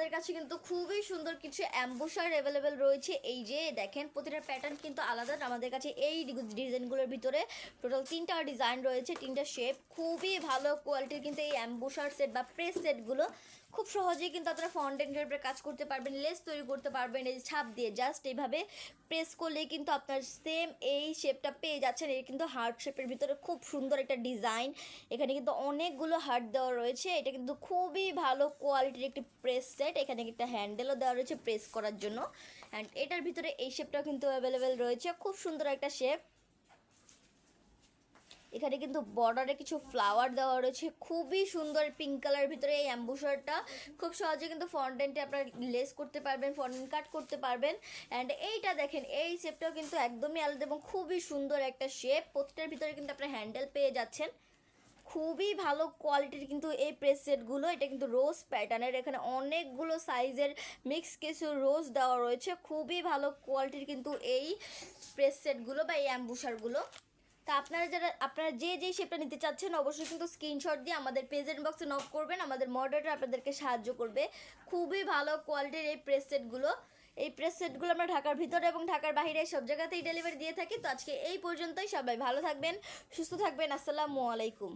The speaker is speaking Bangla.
আমাদের কাছে কিন্তু খুবই সুন্দর কিছু অ্যাম্বুসার অ্যাভেলেবেল রয়েছে। এই যে দেখেন প্রতিটা প্যাটার্ন কিন্তু আলাদা। আমাদের কাছে এই ডিজাইনগুলোর ভিতরে টোটাল 3টা ডিজাইন রয়েছে, 3টা শেপ। খুবই ভালো কোয়ালিটির কিন্তু এই অ্যাম্বুসার সেট বা প্রেস সেটগুলো খুব সহজেই কিন্তু আপনারা ফন্ডেন্টের উপরে কাজ করতে পারবেন, লেস তৈরি করতে পারবেন। এই ছাপ দিয়ে জাস্ট এইভাবে প্রেস করলেই কিন্তু আপনার সেম এই শেপটা পেয়ে যাচ্ছেন। এটা কিন্তু হার্ট শেপের ভিতরে খুব সুন্দর একটা ডিজাইন। এখানে কিন্তু অনেকগুলো হার্ট দেওয়া রয়েছে। এটা কিন্তু খুবই ভালো কোয়ালিটির একটি প্রেস সেট। এখানে একটা হ্যান্ডেলও দেওয়া রয়েছে প্রেস করার জন্য। অ্যান্ড এটার ভিতরে এই শেপটাও কিন্তু অ্যাভেলেবেল রয়েছে, খুব সুন্দর একটা শেপ। এখানে কিন্তু বর্ডারে কিছু ফ্লাওয়ার দেওয়া রয়েছে, খুবই সুন্দর পিঙ্ক কালারের ভিতরে এই অ্যাম্বুসারটা। খুব সহজে কিন্তু ফন্ডেন্টে আপনার লেস করতে পারবেন, ফন্ডেন্ট কাট করতে পারবেন। অ্যান্ড এইটা দেখেন, এই শেপটাও কিন্তু একদমই আলাদা এবং খুবই সুন্দর একটা শেপ। প্রতিটার ভিতরে কিন্তু আপনার হ্যান্ডেল পেয়ে যাচ্ছেন। খুবই ভালো কোয়ালিটির কিন্তু এই প্রেস সেটগুলো। এটা কিন্তু রোজ প্যাটার্নের, এখানে অনেকগুলো সাইজের মিক্স কিছু রোজ দেওয়া রয়েছে। খুবই ভালো কোয়ালিটির কিন্তু এই প্রেস সেটগুলো বা এই অ্যাম্বুসারগুলো। তা আপনারা যে শেপটা নিতে চাচ্ছেন অবশ্যই কিন্তু স্ক্রিনশট দিয়ে আমাদের পেজের ইনবক্সে নক করবেন। আমাদের মডারেটর আপনাদেরকে সাহায্য করবে। খুবই ভালো কোয়ালিটির এই প্রেস সেটগুলো। এই প্রেস সেটগুলো আমরা ঢাকার ভিতরে এবং ঢাকার বাইরে সব জায়গাতেই ডেলিভারি দিয়ে থাকি। তো আজকে এই পর্যন্তই। সবাই ভালো থাকবেন, সুস্থ থাকবেন। আসসালামু আলাইকুম।